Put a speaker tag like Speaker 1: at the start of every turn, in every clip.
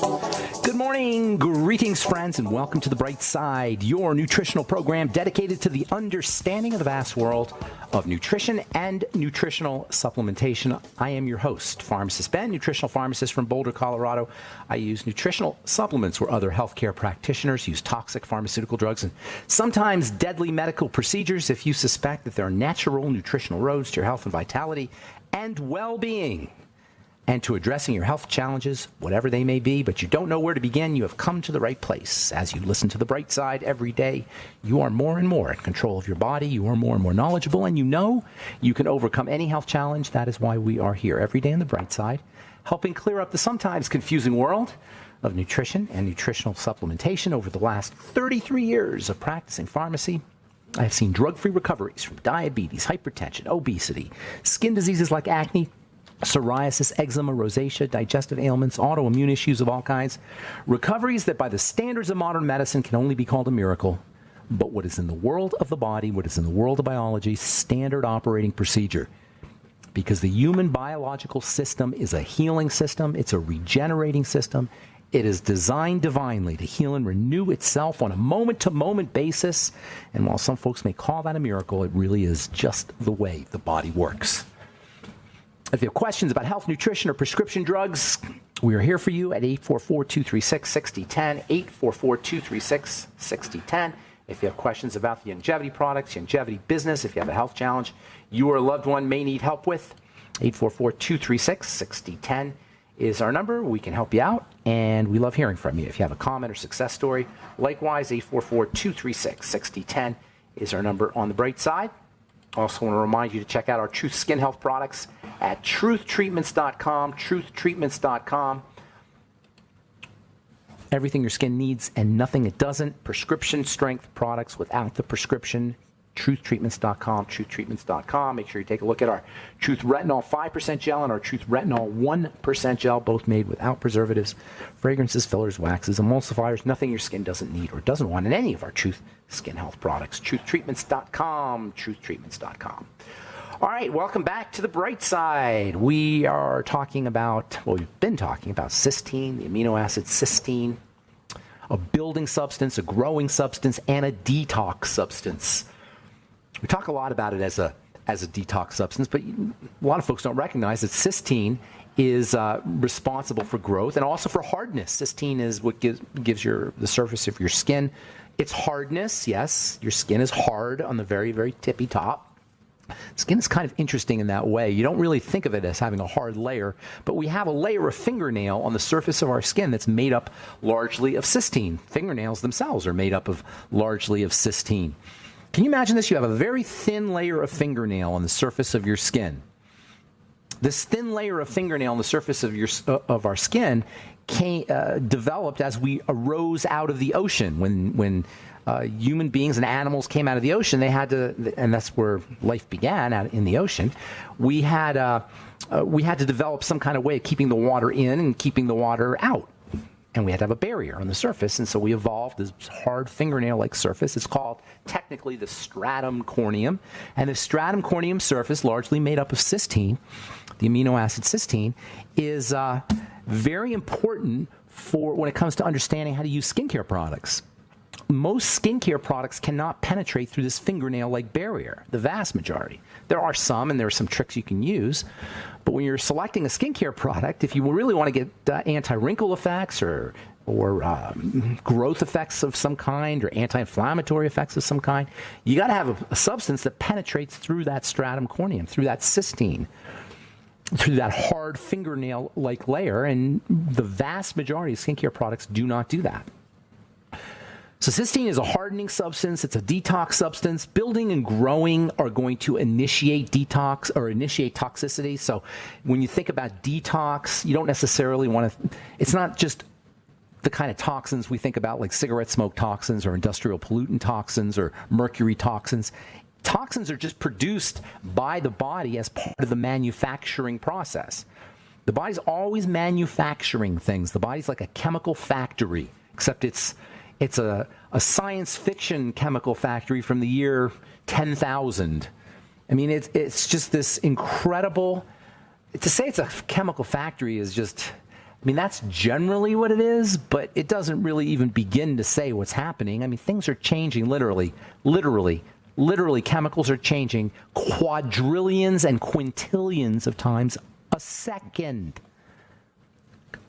Speaker 1: Good morning, greetings, friends, and welcome to The Bright Side, your nutritional program dedicated to the understanding of the vast world of nutrition and nutritional supplementation. I am your host, Pharmacist Ben, nutritional pharmacist from Boulder, Colorado. I use nutritional supplements where other healthcare practitioners use toxic pharmaceutical drugs and sometimes deadly medical procedures. If you suspect that there are natural nutritional roads to your health and vitality and well-being, and to addressing your health challenges, whatever they may be, but you don't know where to begin, you have come to the right place. As you listen to The Bright Side every day, you are more and more in control of your body, you are more and more knowledgeable, and you know you can overcome any health challenge. That is why we are here every day on The Bright Side, helping clear up the sometimes confusing world of nutrition and nutritional supplementation. Over the last 33 years of practicing pharmacy, I have seen drug-free recoveries from diabetes, hypertension, obesity, skin diseases like acne, psoriasis, eczema, rosacea, digestive ailments, autoimmune issues of all kinds. Recoveries that by the standards of modern medicine can only be called a miracle. But what is in the world of the body, what is in the world of biology, standard operating procedure. Because the human biological system is a healing system. It's a regenerating system. It is designed divinely to heal and renew itself on a moment-to-moment basis. And while some folks may call that a miracle, it really is just the way the body works. If you have questions about health, nutrition, or prescription drugs, we are here for you at 844-236-6010, 844-236-6010. If you have questions about the longevity products, longevity business, if you have a health challenge you or a loved one may need help with, 844-236-6010 is our number. We can help you out, and we love hearing from you. If you have a comment or success story, likewise, 844-236-6010 is our number on the Bright Side. Also want to remind you to check out our Truth Skin Health products at truthtreatments.com, truthtreatments.com. Everything your skin needs and nothing it doesn't. Prescription strength products without the prescription. Truthtreatments.com, truthtreatments.com. Make sure you take a look at our Truth Retinol 5% gel and our Truth Retinol 1% gel, both made without preservatives, fragrances, fillers, waxes, emulsifiers, nothing your skin doesn't need or doesn't want in any of our Truth Skin Health products. Truthtreatments.com, truthtreatments.com. All right, welcome back to The Bright Side. We are talking about, well, we've been talking about cysteine, the amino acid cysteine, a building substance, a growing substance, and a detox substance. We talk a lot about it as a detox substance, but a lot of folks don't recognize that cysteine is responsible for growth and also for hardness. Cysteine is what gives the surface of your skin its hardness. Yes, your skin is hard on the very, very tippy top. Skin is kind of interesting in that way. You don't really think of it as having a hard layer, but we have a layer of fingernail on the surface of our skin that's made up largely of cysteine. Fingernails themselves are made up of largely of cysteine. Can you imagine this? You have a very thin layer of fingernail on the surface of your skin. This thin layer of fingernail on the surface of our skin developed as we arose out of the ocean. When human beings and animals came out of the ocean, they had to, and that's where life began, out in the ocean. We had to develop some kind of way of keeping the water in and keeping the water out. And we had to have a barrier on the surface, and so we evolved this hard fingernail-like surface. It's called technically the stratum corneum, and the stratum corneum surface, largely made up of cysteine, the amino acid cysteine, is very important for when it comes to understanding how to use skincare products. Most skincare products cannot penetrate through this fingernail-like barrier, the vast majority. There are some, and there are some tricks you can use. But when you're selecting a skincare product, if you really want to get anti-wrinkle effects or growth effects of some kind or anti-inflammatory effects of some kind, you got to have a substance that penetrates through that stratum corneum, through that cysteine, through that hard fingernail-like layer. And the vast majority of skincare products do not do that. So cysteine is a hardening substance. It's a detox substance. Building and growing are going to initiate detox or initiate toxicity. So when you think about detox, you don't necessarily want to, it's not just the kind of toxins we think about like cigarette smoke toxins or industrial pollutant toxins or mercury toxins. Toxins are just produced by the body as part of the manufacturing process. The body's always manufacturing things. The body's like a chemical factory, except it's a science fiction chemical factory from the year 10,000. I mean, it's just this incredible, to say it's a chemical factory is just, I mean, that's generally what it is, but it doesn't really even begin to say what's happening. I mean, things are changing literally. Chemicals are changing quadrillions and quintillions of times a second.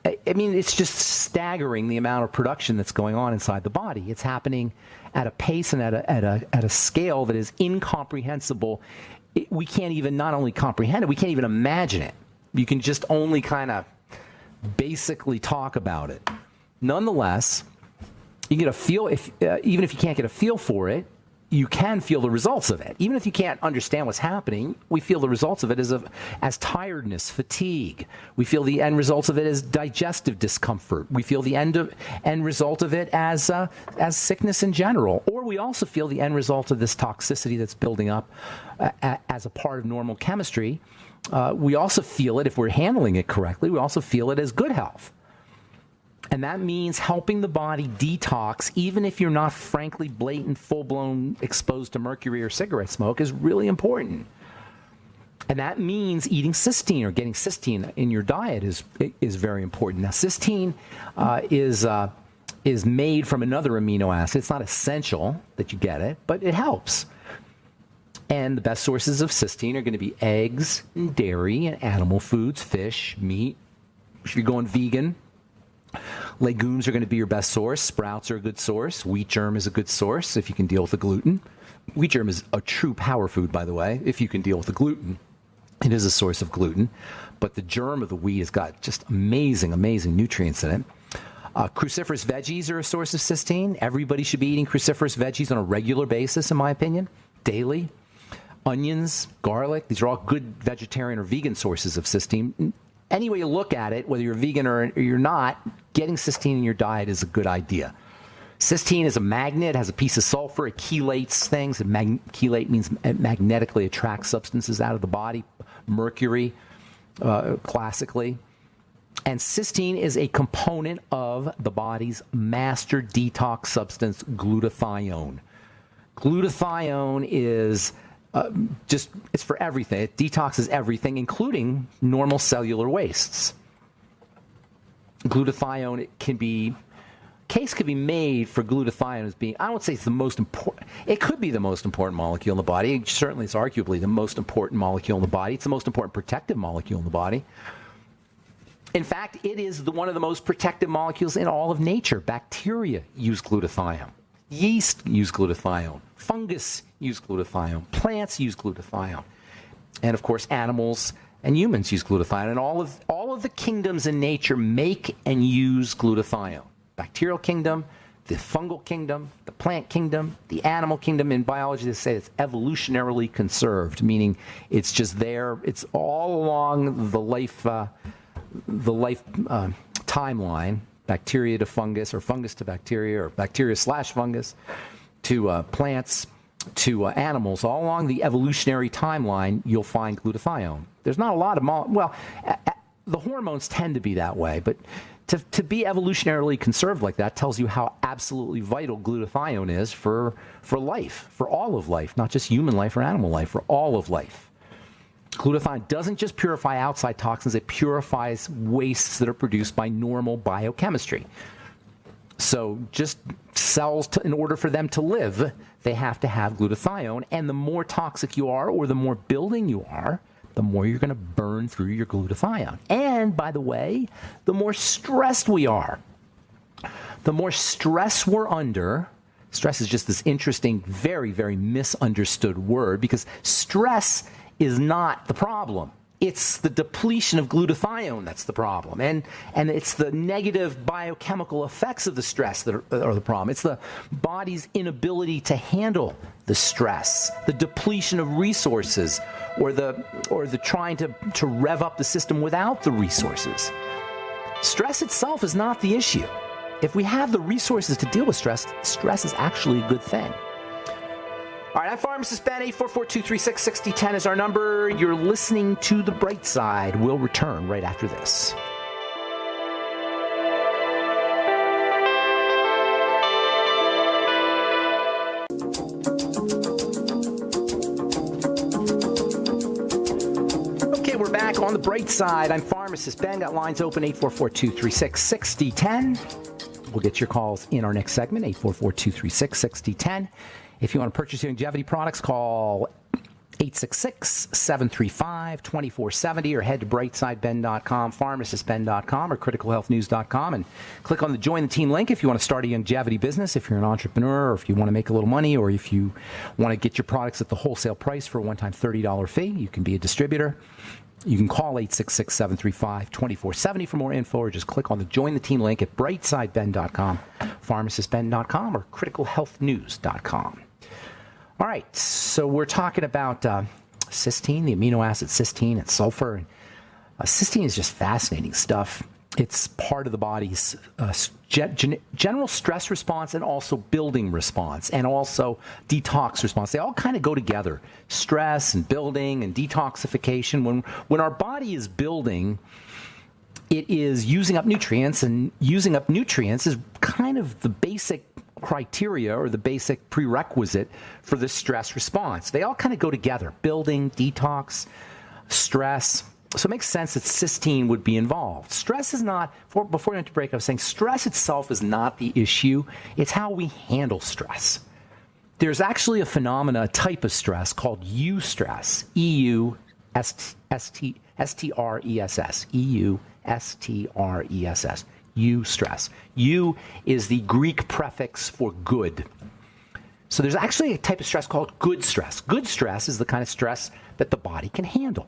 Speaker 1: I mean, it's just staggering the amount of production that's going on inside the body. It's happening at a pace and at a scale that is incomprehensible. We can't even not only comprehend it, we can't even imagine it. You can just only kind of basically talk about it. Nonetheless, you get a feel. Even if you can't get a feel for it, you can feel the results of it. Even if you can't understand what's happening, we feel the results of it as tiredness, fatigue. We feel the end results of it as digestive discomfort. We feel the end result of it as sickness in general. Or we also feel the end result of this toxicity that's building up as a part of normal chemistry. We also feel it, if we're handling it correctly, we also feel it as good health. And that means helping the body detox, even if you're not frankly blatant, full-blown exposed to mercury or cigarette smoke, is really important. And that means eating cysteine or getting cysteine in your diet is very important. Now, cysteine is made from another amino acid. It's not essential that you get it, but it helps. And the best sources of cysteine are going to be eggs and dairy and animal foods, fish, meat. If you're going vegan, legumes are going to be your best source. Sprouts are a good source. Wheat germ is a good source if you can deal with the gluten. Wheat germ is a true power food, by the way, if you can deal with the gluten. It is a source of gluten. But the germ of the wheat has got just amazing, amazing nutrients in it. Cruciferous veggies are a source of cysteine. Everybody should be eating cruciferous veggies on a regular basis, in my opinion, daily. Onions, garlic, these are all good vegetarian or vegan sources of cysteine. Any way you look at it, whether you're vegan or you're not, getting cysteine in your diet is a good idea. Cysteine is a magnet, has a piece of sulfur, it chelates things. Chelate means it magnetically attracts substances out of the body, mercury, classically. And cysteine is a component of the body's master detox substance, glutathione. Glutathione is it's for everything. It detoxes everything, including normal cellular wastes. Glutathione case could be made for glutathione as being, I won't say it's the most important, it could be the most important molecule in the body. Certainly it's arguably the most important molecule in the body. It's the most important protective molecule in the body. In fact, it is one of the most protective molecules in all of nature. Bacteria use glutathione. Yeast use glutathione. Fungus use glutathione. Plants use glutathione. And of course, animals and humans use glutathione. And all of the kingdoms in nature make and use glutathione. Bacterial kingdom, the fungal kingdom, the plant kingdom, the animal kingdom. In biology, they say it's evolutionarily conserved, meaning it's just there. It's all along the life timeline. Bacteria to fungus, or fungus to bacteria, or bacteria/fungus to plants to animals. All along the evolutionary timeline, you'll find glutathione. There's not a lot of the hormones tend to be that way, but to be evolutionarily conserved like that tells you how absolutely vital glutathione is for life, for all of life, not just human life or animal life, for all of life. Glutathione doesn't just purify outside toxins, it purifies wastes that are produced by normal biochemistry. So just cells, in order for them to live, they have to have glutathione. And the more toxic you are, or the more building you are, the more you're going to burn through your glutathione. And, by the way, the more stressed we are. The more stress we're under. Stress is just this interesting, very, very misunderstood word, because stress is not the problem. It's the depletion of glutathione that's the problem. And it's the negative biochemical effects of the stress that are the problem. It's the body's inability to handle the stress, the depletion of resources, or the trying to rev up the system without the resources. Stress itself is not the issue. If we have the resources to deal with stress, stress is actually a good thing. All right, I'm Pharmacist Ben. 844-236-6010 is our number. You're listening to The Bright Side. We'll return right after this. Okay, we're back on The Bright Side. I'm Pharmacist Pharmacist Ben. Got lines open, 844-236-6010. We'll get your calls in our next segment, 844-236-6010. If you want to purchase your longevity products, call 866-735-2470 or head to brightsideben.com, pharmacistben.com, or criticalhealthnews.com and click on the Join the Team link if you want to start a longevity business, if you're an entrepreneur, or if you want to make a little money, or if you want to get your products at the wholesale price for a one-time $30 fee. You can be a distributor. You can call 866-735-2470 for more info, or just click on the Join the Team link at brightsideben.com, pharmacistben.com, or criticalhealthnews.com. All right, so we're talking about cysteine, the amino acid cysteine and sulfur. And, cysteine is just fascinating stuff. It's part of the body's general stress response and also building response and also detox response. They all kind of go together, stress and building and detoxification. When our body is building, it is using up nutrients, and using up nutrients is kind of the basic criteria or the basic prerequisite for the stress response. They all kind of go together, building, detox, stress. So it makes sense that cysteine would be involved. Stress is not, before we went to break, I was saying stress itself is not the issue. It's how we handle stress. There's actually a phenomena, a type of stress called eustress, E-U-S-T-R-E-S-S, E-U-S-T-R-E-S-S. Eustress. Eu is the Greek prefix for good. So there's actually a type of stress called good stress. Good stress is the kind of stress that the body can handle.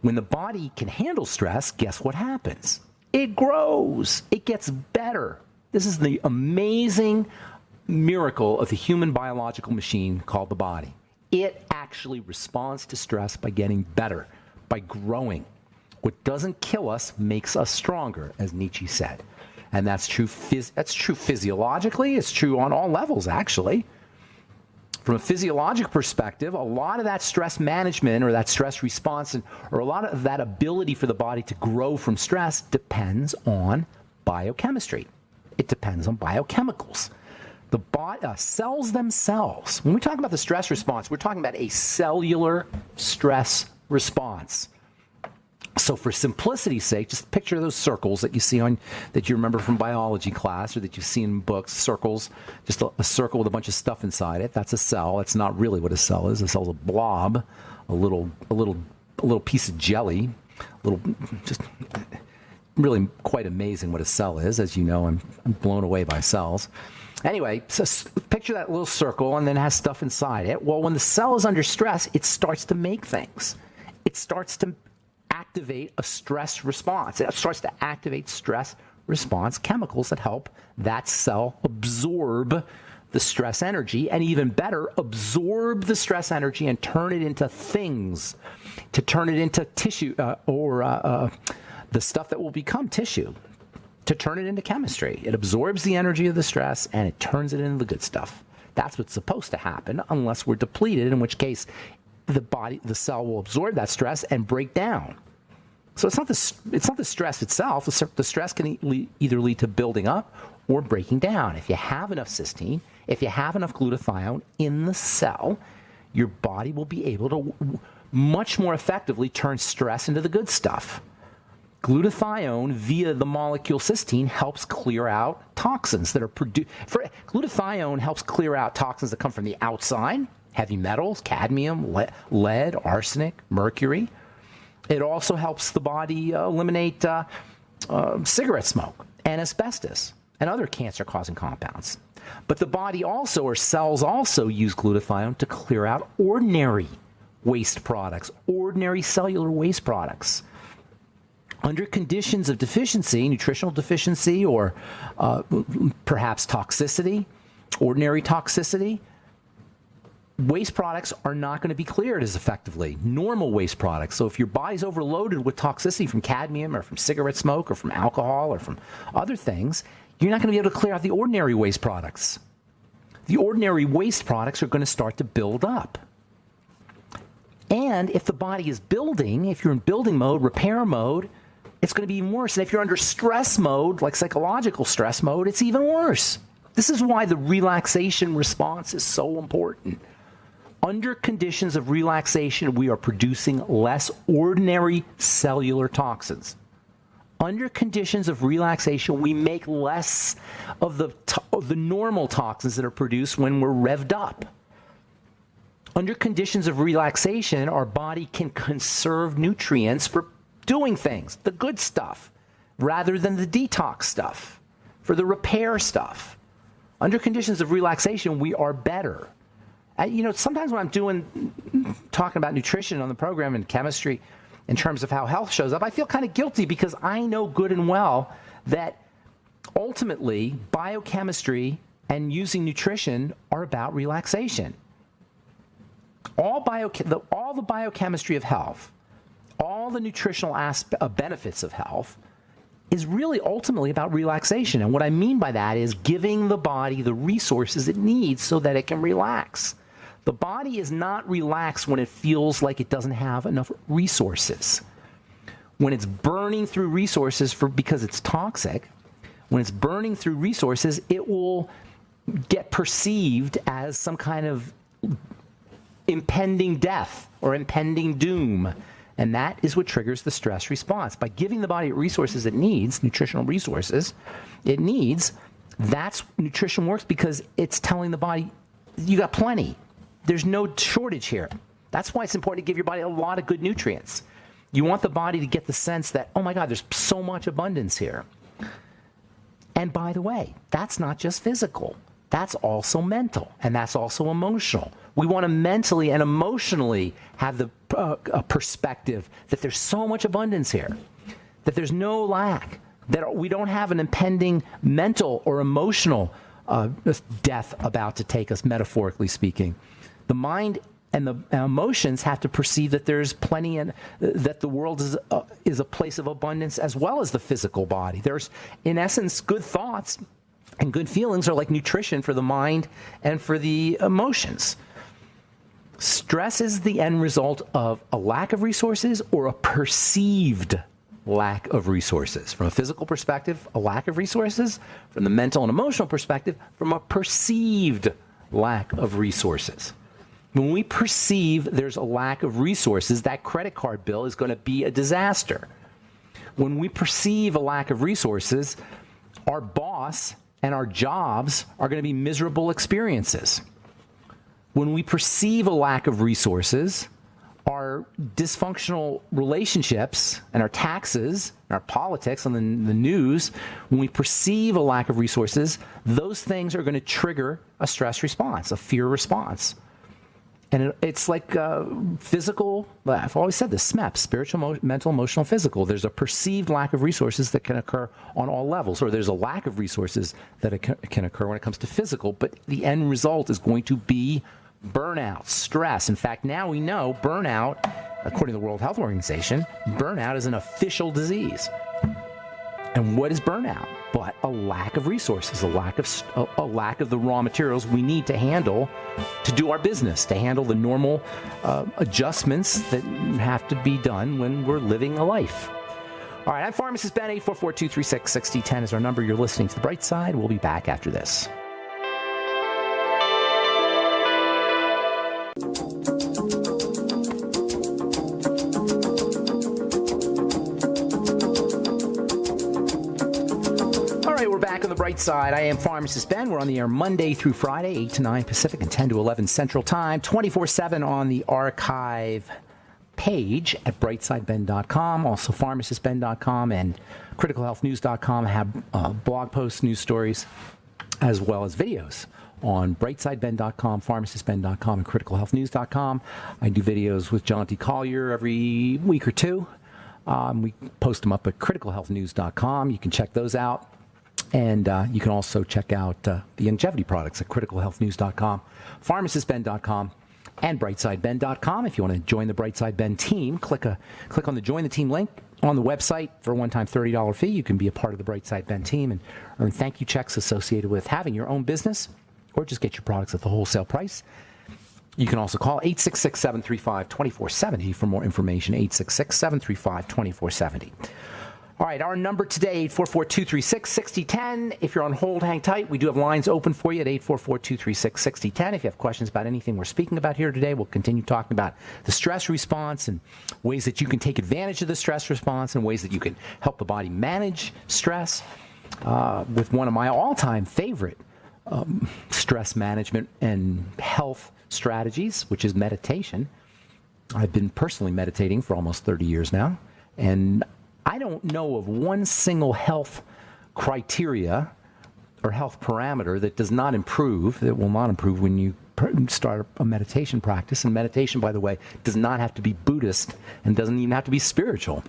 Speaker 1: When the body can handle stress, guess what happens? It grows. It gets better. This is the amazing miracle of the human biological machine called the body. It actually responds to stress by getting better, by growing. What doesn't kill us makes us stronger, as Nietzsche said. And that's true physiologically. It's true on all levels, actually. From a physiological perspective, a lot of that stress management or that stress response or a lot of that ability for the body to grow from stress depends on biochemistry. It depends on biochemicals. The cells themselves, when we talk about the stress response, we're talking about a cellular stress response. So for simplicity's sake, just picture those circles that you see that you remember from biology class or that you see in books, circles, just a circle with a bunch of stuff inside it. That's a cell. That's not really what a cell is. A cell is a blob, a little piece of jelly, just really quite amazing what a cell is. As you know, I'm blown away by cells. Anyway, so picture that little circle and then it has stuff inside it. Well, when the cell is under stress, it starts to make things. It starts to activate a stress response. It starts to activate stress response chemicals that help that cell absorb the stress energy, and even better, absorb the stress energy and turn it into things, to turn it into tissue or the stuff that will become tissue, to turn it into chemistry. It absorbs the energy of the stress and it turns it into the good stuff. That's what's supposed to happen unless we're depleted, in which case the cell will absorb that stress and break down. So it's not the stress itself. The stress can either lead to building up or breaking down. If you have enough cysteine, if you have enough glutathione in the cell, your body will be able to much more effectively turn stress into the good stuff. Glutathione, via the molecule cysteine, helps clear out toxins that are produced. Glutathione helps clear out toxins that come from the outside, heavy metals, cadmium, lead, arsenic, mercury. It also helps the body eliminate cigarette smoke and asbestos and other cancer-causing compounds. But the body also, or cells also, use glutathione to clear out ordinary waste products, ordinary cellular waste products. Under conditions of deficiency, nutritional deficiency, or perhaps toxicity, ordinary toxicity, waste products are not going to be cleared as effectively. Normal waste products. So if your body's overloaded with toxicity from cadmium or from cigarette smoke or from alcohol or from other things, you're not going to be able to clear out the ordinary waste products. The ordinary waste products are going to start to build up. And if the body is building, if you're in building mode, repair mode, it's going to be even worse. And if you're under stress mode, like psychological stress mode, it's even worse. This is why the relaxation response is so important. Under conditions of relaxation, we are producing less ordinary cellular toxins. Under conditions of relaxation, we make less of the normal toxins that are produced when we're revved up. Under conditions of relaxation, our body can conserve nutrients for doing things, the good stuff, rather than the detox stuff, for the repair stuff. Under conditions of relaxation, we are better. Sometimes when I'm talking about nutrition on the program and chemistry in terms of how health shows up, I feel kind of guilty because I know good and well that ultimately biochemistry and using nutrition are about relaxation. All the biochemistry of health, all the nutritional benefits of health is really ultimately about relaxation. And what I mean by that is giving the body the resources it needs so that it can relax. The body is not relaxed when it feels like it doesn't have enough resources. When it's burning through resources because it's toxic, when it's burning through resources, it will get perceived as some kind of impending death or impending doom. And that is what triggers the stress response. By giving the body resources it needs, nutritional resources it needs, that's nutrition works because it's telling the body, you got plenty. There's no shortage here. That's why it's important to give your body a lot of good nutrients. You want the body to get the sense that, oh my God, there's so much abundance here. And by the way, that's not just physical. That's also mental, and that's also emotional. We want to mentally and emotionally have the a perspective that there's so much abundance here, that there's no lack, that we don't have an impending mental or emotional death about to take us, metaphorically speaking. The mind and the emotions have to perceive that there's plenty and that the world is a place of abundance as well as the physical body. There's, in essence, good thoughts and good feelings are like nutrition for the mind and for the emotions. Stress is the end result of a lack of resources or a perceived lack of resources. From a physical perspective, a lack of resources. From the mental and emotional perspective, from a perceived lack of resources. When we perceive there's a lack of resources, that credit card bill is going to be a disaster. When we perceive a lack of resources, our boss and our jobs are going to be miserable experiences. When we perceive a lack of resources, our dysfunctional relationships and our taxes, and our politics and the news, when we perceive a lack of resources, those things are going to trigger a stress response, a fear response. And it's like physical, I've always said this, SMEP, spiritual, mental, emotional, physical. There's a perceived lack of resources that can occur on all levels, or there's a lack of resources that can occur when it comes to physical, but the end result is going to be burnout, stress. In fact, now we know burnout, according to the World Health Organization, burnout is an official disease. And what is burnout? But a lack of resources, a lack of the raw materials we need to handle to do our business, to handle the normal adjustments that have to be done when we're living a life. All right, I'm Pharmacist Ben. 844-236-6010 is our number. You're listening to The Bright Side. We'll be back after this. We're back on The Bright Side. I am Pharmacist Ben. We're on the air Monday through Friday, 8 to 9 Pacific and 10 to 11 Central Time, 24/7 on the archive page at brightsideben.com. Also, pharmacistben.com and criticalhealthnews.com have blog posts, news stories, as well as videos on brightsideben.com, pharmacistben.com, and criticalhealthnews.com. I do videos with John T. Collier every week or two. We post them up at criticalhealthnews.com. You can check those out. And you can also check out the longevity products at criticalhealthnews.com, pharmacistben.com, and brightsideben.com. If you want to join the Brightside Ben team, click on the Join the Team link on the website for a one-time $30 fee. You can be a part of the Brightside Ben team and earn thank you checks associated with having your own business, or just get your products at the wholesale price. You can also call 866-735-2470 for more information, 866-735-2470. All right, our number today, 844-236-6010. If you're on hold, hang tight. We do have lines open for you at 844-236-6010. If you have questions about anything we're speaking about here today, we'll continue talking about the stress response and ways that you can take advantage of the stress response and ways that you can help the body manage stress with one of my all-time favorite stress management and health strategies, which is meditation. I've been personally meditating for almost 30 years now, and I don't know of one single health criteria or health parameter that does not improve, that will not improve when you start a meditation practice. And meditation, by the way, does not have to be Buddhist and doesn't even have to be spiritual.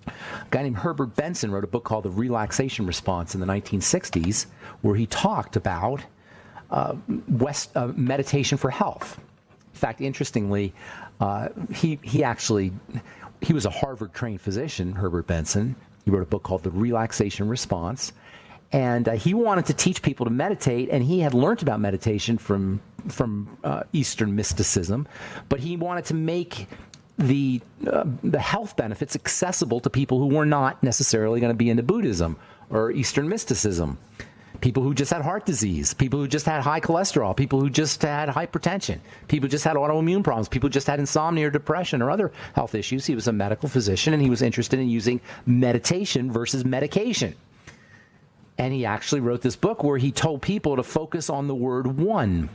Speaker 1: A guy named Herbert Benson wrote a book called The Relaxation Response in the 1960s, where he talked about meditation for health. In fact, interestingly, he was a Harvard-trained physician, Herbert Benson. He wrote a book called The Relaxation Response. And he wanted to teach people to meditate, and he had learned about meditation from Eastern mysticism. But he wanted to make the health benefits accessible to people who were not necessarily going to be into Buddhism or Eastern mysticism. People who just had heart disease, people who just had high cholesterol, people who just had hypertension, people who just had autoimmune problems, people who just had insomnia or depression or other health issues. He was a medical physician, and he was interested in using meditation versus medication. And he actually wrote this book where he told people to focus on the word one.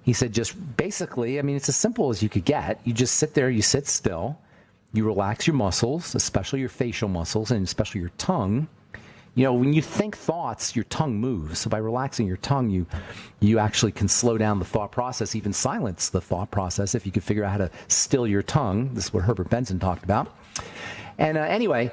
Speaker 1: He said just basically, I mean, it's as simple as you could get. You just sit there, you sit still, you relax your muscles, especially your facial muscles and especially your tongue. You know, when you think thoughts, your tongue moves. So by relaxing your tongue, you actually can slow down the thought process, even silence the thought process if you could figure out how to still your tongue. This is what Herbert Benson talked about. And anyway,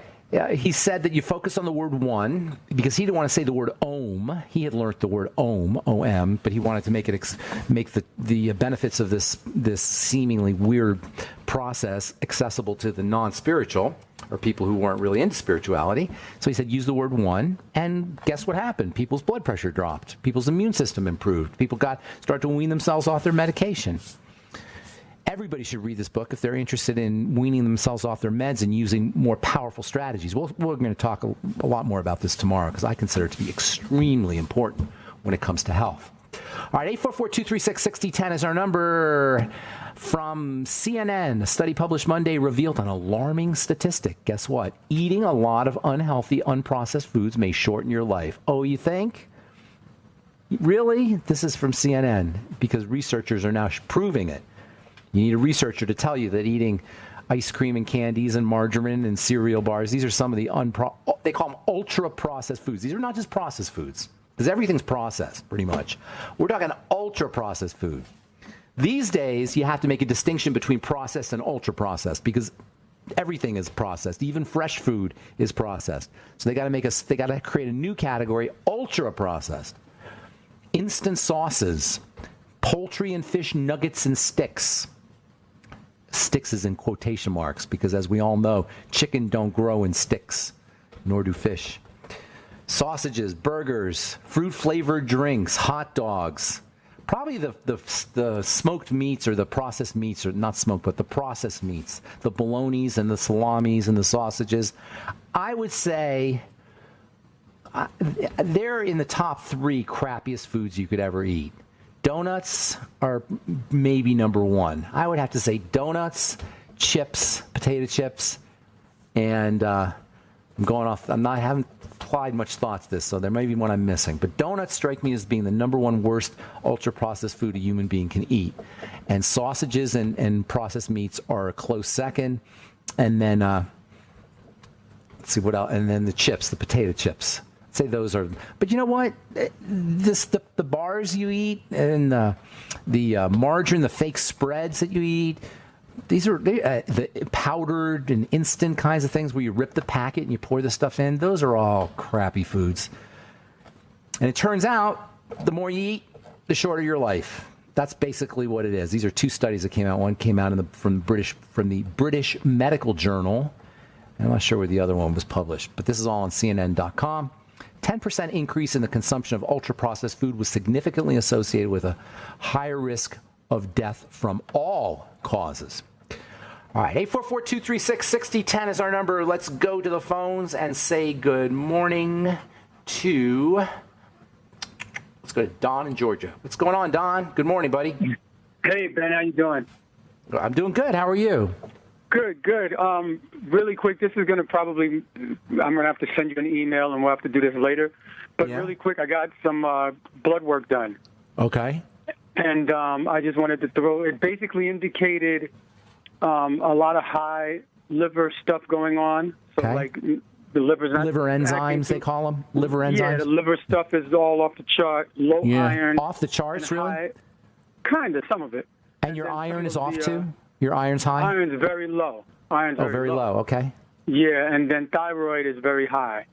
Speaker 1: he said that you focus on the word one because he didn't want to say the word om. He had learned the word om, O-M, but he wanted to make it make the benefits of this seemingly weird process accessible to the non-spiritual or people who weren't really into spirituality. So he said use the word one, and guess what happened? People's blood pressure dropped. People's immune system improved. People started to wean themselves off their medication. Everybody should read this book if they're interested in weaning themselves off their meds and using more powerful strategies. We're going to talk a lot more about this tomorrow because I consider it to be extremely important when it comes to health. All right, 844-236-6010 is our number. From CNN, a study published Monday revealed an alarming statistic. Guess what? Eating a lot of unhealthy, unprocessed foods may shorten your life. Oh, you think? Really? This is from CNN because researchers are now proving it. You need a researcher to tell you that eating ice cream and candies and margarine and cereal bars, these are some of the they call them ultra-processed foods. These are not just processed foods because everything's processed pretty much. We're talking ultra-processed food. These days, you have to make a distinction between processed and ultra-processed because everything is processed. Even fresh food is processed. So they got to create a new category, ultra-processed. Instant sauces, poultry and fish nuggets and sticks. Sticks is in quotation marks because, as we all know, chicken don't grow in sticks, nor do fish. Sausages, burgers, fruit-flavored drinks, hot dogs. Probably the smoked meats or the processed meats, or not smoked, but the processed meats, the bolognas and the salamis and the sausages. I would say they're in the top 3 crappiest foods you could ever eat. Donuts are maybe number 1. I would have to say donuts, chips, potato chips, and I haven't applied much thought to this, so there may be one I'm missing. But donuts strike me as being the number 1 worst ultra-processed food a human being can eat. And sausages and processed meats are a close second. And then, let's see what else. And then the chips, the potato chips. I'd say those are. But you know what? The bars you eat and the margarine, the fake spreads that you eat, these are the powdered and instant kinds of things where you rip the packet and you pour the stuff in. Those are all crappy foods. And it turns out the more you eat, the shorter your life. That's basically what it is. These are 2 studies that came out. One came out from the British Medical Journal. I'm not sure where the other one was published, but this is all on CNN.com. 10% increase in the consumption of ultra-processed food was significantly associated with a higher risk of death from all causes. All right, 844-236-6010 is our number. Let's go to the phones and say good morning to, let's go to Don in Georgia. What's going on, Don? Good morning, buddy.
Speaker 2: Hey, Ben, how you doing?
Speaker 1: I'm doing good. How are you?
Speaker 2: Good, good. Really quick, this is going to probably, I'm going to have to send you an email, and we'll have to do this later. But really quick, I got some blood work done.
Speaker 1: Okay.
Speaker 2: And I just wanted to throw, it basically indicated a lot of high liver stuff going on. So, like, the liver's not
Speaker 1: liver enzymes, they call them? Liver enzymes?
Speaker 2: Yeah, the liver stuff is all off the chart. Low iron.
Speaker 1: Off the charts, really?
Speaker 2: Kind of, some of it.
Speaker 1: And your iron is off, too? Your iron's high?
Speaker 2: Iron's very low. Iron's
Speaker 1: very low. Okay.
Speaker 2: Yeah, and then thyroid is very high,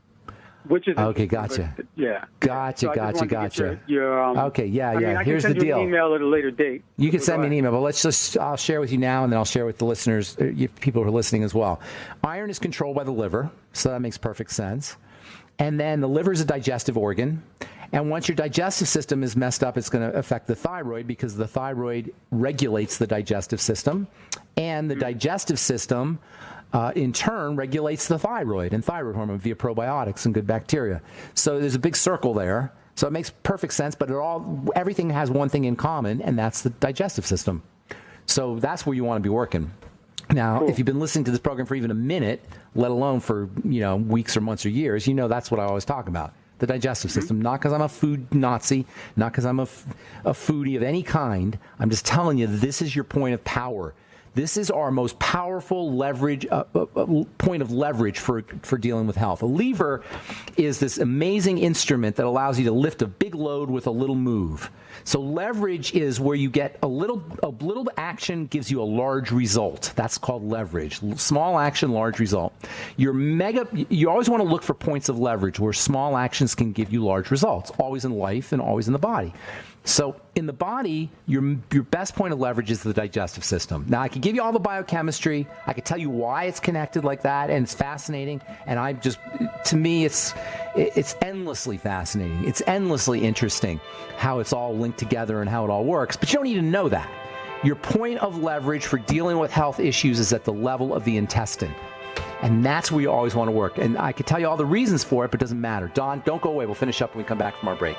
Speaker 2: which is
Speaker 1: okay. Gotcha.
Speaker 2: Yeah.
Speaker 1: Gotcha. Okay. Yeah. Here's the deal.
Speaker 2: I can send you an email at a later date.
Speaker 1: You can send me an email, but I'll share with you now, and then I'll share with the listeners, people who are listening as well. Iron is controlled by the liver, so that makes perfect sense. And then the liver is a digestive organ. And once your digestive system is messed up, it's going to affect the thyroid because the thyroid regulates the digestive system. And the digestive system, in turn, regulates the thyroid and thyroid hormone via probiotics and good bacteria. So there's a big circle there. So it makes perfect sense, but everything has one thing in common, and that's the digestive system. So that's where you want to be working. Now, if you've been listening to this program for even a minute, let alone for weeks or months or years, that's what I always talk about. The digestive system, not because I'm a food Nazi, not because I'm a foodie of any kind. I'm just telling you, this is your point of power. This is our most powerful leverage, point of leverage for dealing with health. A lever is this amazing instrument that allows you to lift a big load with a little move. So leverage is where you get a little action gives you a large result. That's called leverage. Small action, large result. You always want to look for points of leverage where small actions can give you large results, always in life and always in the body. So in the body, your best point of leverage is the digestive system. Now, I could give you all the biochemistry. I could tell you why it's connected like that, and it's fascinating. And to me, it's endlessly fascinating. It's endlessly interesting how it's all linked together and how it all works. But you don't need to know that. Your point of leverage for dealing with health issues is at the level of the intestine. And that's where you always want to work. And I could tell you all the reasons for it, but it doesn't matter. Don, don't go away. We'll finish up when we come back from our break.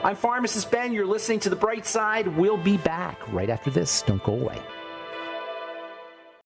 Speaker 1: I'm Pharmacist Ben. You're listening to The Bright Side. We'll be back right after this. Don't go away.